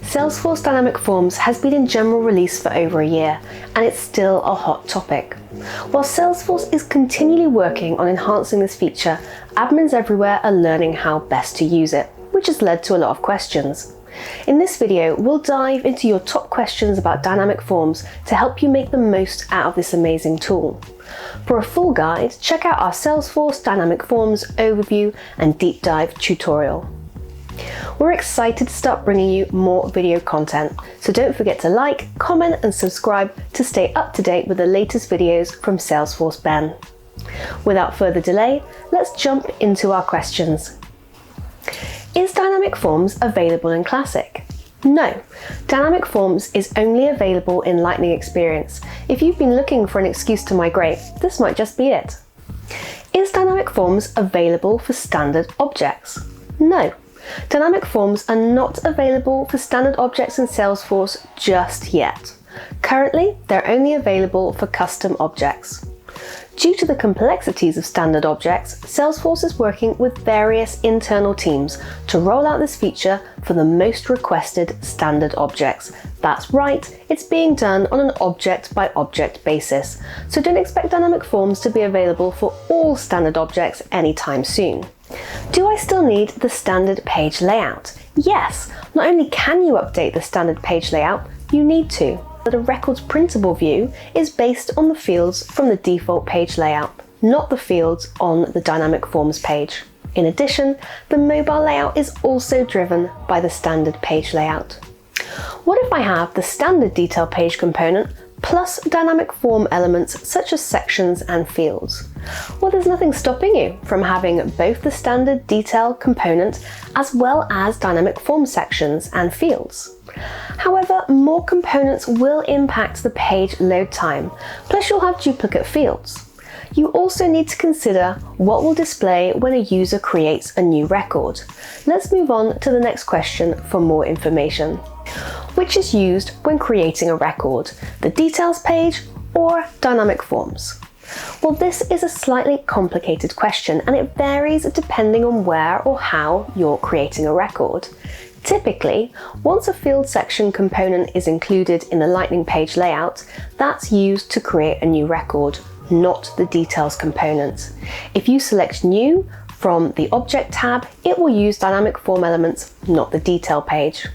Salesforce Dynamic Forms has been in general release for over a year, and it's still a hot topic. While Salesforce is continually working on enhancing this feature, admins everywhere are learning how best to use it, which has led to a lot of questions. In this video, we'll dive into your top questions about Dynamic Forms to help you make the most out of this amazing tool. For a full guide, check out our Salesforce Dynamic Forms overview and deep dive tutorial. We're excited to start bringing you more video content, so don't forget to like, comment and subscribe to stay up to date with the latest videos from Salesforce Ben. Without further delay, let's jump into our questions. Is Dynamic Forms available in Classic? No, Dynamic Forms is only available in Lightning Experience. If you've been looking for an excuse to migrate, this might just be it. Is Dynamic Forms available for standard objects? No. Dynamic Forms are not available for standard objects in Salesforce just yet. Currently, they're only available for custom objects. Due to the complexities of standard objects, Salesforce is working with various internal teams to roll out this feature for the most requested standard objects. That's right, it's being done on an object-by-object basis, so don't expect Dynamic Forms to be available for all standard objects anytime soon. Do I still need the standard page layout? Yes, not only can you update the standard page layout, you need to. The record's printable view is based on the fields from the default page layout, not the fields on the Dynamic Forms page. In addition, the mobile layout is also driven by the standard page layout. What if I have the standard detail page component plus dynamic form elements such as sections and fields? Well, there's nothing stopping you from having both the standard detail component as well as dynamic form sections and fields. However, more components will impact the page load time, plus you'll have duplicate fields. You also need to consider what will display when a user creates a new record. Let's move on to the next question for more information. Which is used when creating a record, the details page or dynamic forms? Well, this is a slightly complicated question and it varies depending on where or how you're creating a record. Typically, once a field section component is included in the Lightning page layout, that's used to create a new record, not the details component. If you select New from the Object tab, it will use dynamic form elements, not the detail page.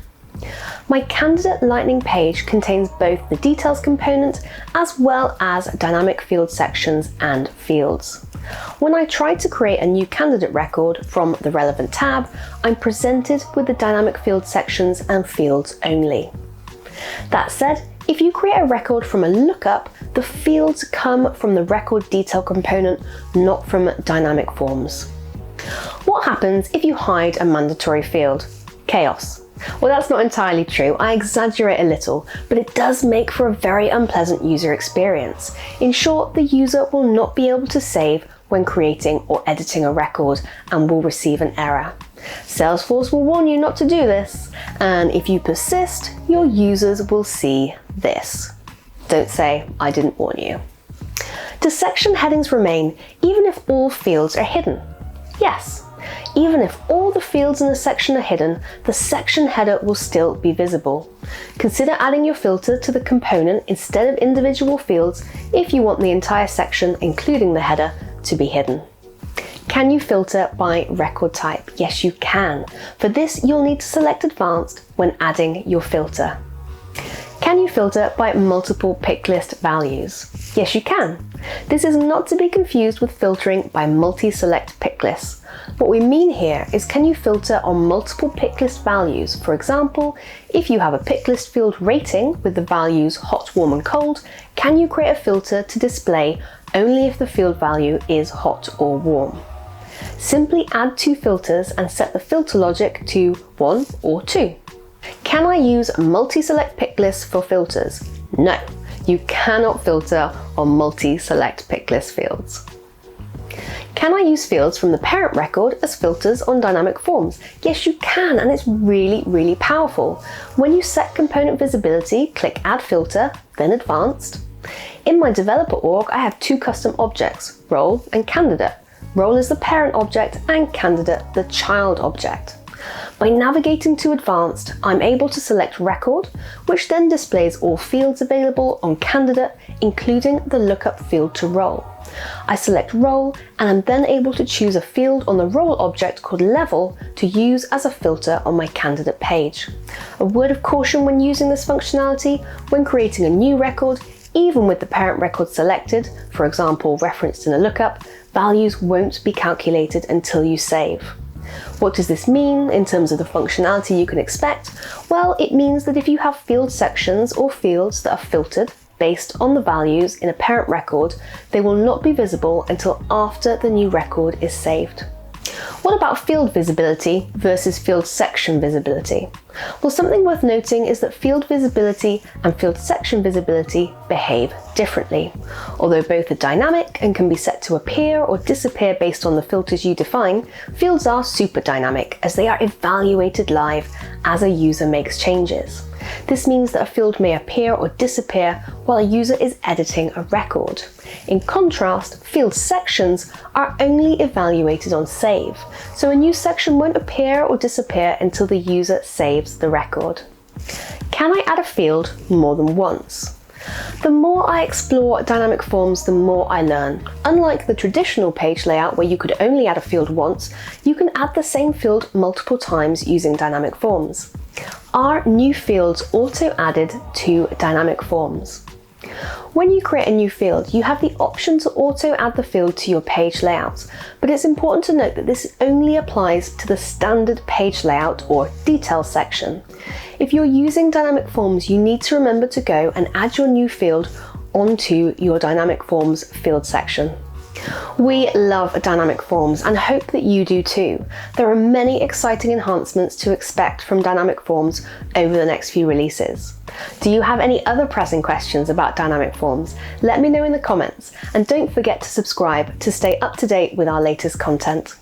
My candidate Lightning page contains both the details component as well as dynamic field sections and fields. When I try to create a new candidate record from the relevant tab, I'm presented with the dynamic field sections and fields only. That said, if you create a record from a lookup, the fields come from the record detail component, not from dynamic forms. What happens if you hide a mandatory field? Chaos. Well, that's not entirely true. I exaggerate a little, but it does make for a very unpleasant user experience. In short, the user will not be able to save when creating or editing a record and will receive an error. Salesforce will warn you not to do this, and if you persist, your users will see this. Don't say, I didn't warn you. Do section headings remain even if all fields are hidden? Yes. Even if all the fields in the section are hidden, the section header will still be visible. Consider adding your filter to the component instead of individual fields if you want the entire section, including the header, to be hidden. Can you filter by record type? Yes, you can. For this, you'll need to select Advanced when adding your filter. Can you filter by multiple pick list values? Yes, you can. This is not to be confused with filtering by multi-select pick lists. What we mean here is, can you filter on multiple pick list values? For example, if you have a pick list field rating with the values hot, warm and cold, can you create a filter to display only if the field value is hot or warm? Simply add two filters and set the filter logic to 1 or 2. Can I use multi-select pick lists for filters? No, you cannot filter on multi-select pick list fields. Can I use fields from the parent record as filters on Dynamic Forms? Yes, you can, and it's really powerful. When you set component visibility, click Add Filter, then Advanced. In my developer org, I have two custom objects, Role and Candidate. Role is the parent object and Candidate the child object. By navigating to Advanced, I'm able to select Record, which then displays all fields available on Candidate, including the lookup field to Role. I select Role, and I'm then able to choose a field on the role object called Level to use as a filter on my candidate page. A word of caution when using this functionality: when creating a new record, even with the parent record selected, for example referenced in a lookup, values won't be calculated until you save. What does this mean in terms of the functionality you can expect? Well, it means that if you have field sections or fields that are filtered based on the values in a parent record, they will not be visible until after the new record is saved. What about field visibility versus field section visibility? Well, something worth noting is that field visibility and field section visibility behave differently. Although both are dynamic and can be set to appear or disappear based on the filters you define, fields are super dynamic as they are evaluated live as a user makes changes. This means that a field may appear or disappear while a user is editing a record. In contrast, field sections are only evaluated on save, so a new section won't appear or disappear until the user saves the record. Can I add a field more than once? The more I explore dynamic forms, the more I learn. Unlike the traditional page layout where you could only add a field once, you can add the same field multiple times using dynamic forms. Are new fields auto-added to dynamic forms? When you create a new field, you have the option to auto-add the field to your page layout, but it's important to note that this only applies to the standard page layout or details section. If you're using dynamic forms, you need to remember to go and add your new field onto your dynamic forms field section. We love dynamic forms and hope that you do too. There are many exciting enhancements to expect from dynamic forms over the next few releases. Do you have any other pressing questions about dynamic forms? Let me know in the comments, and don't forget to subscribe to stay up to date with our latest content.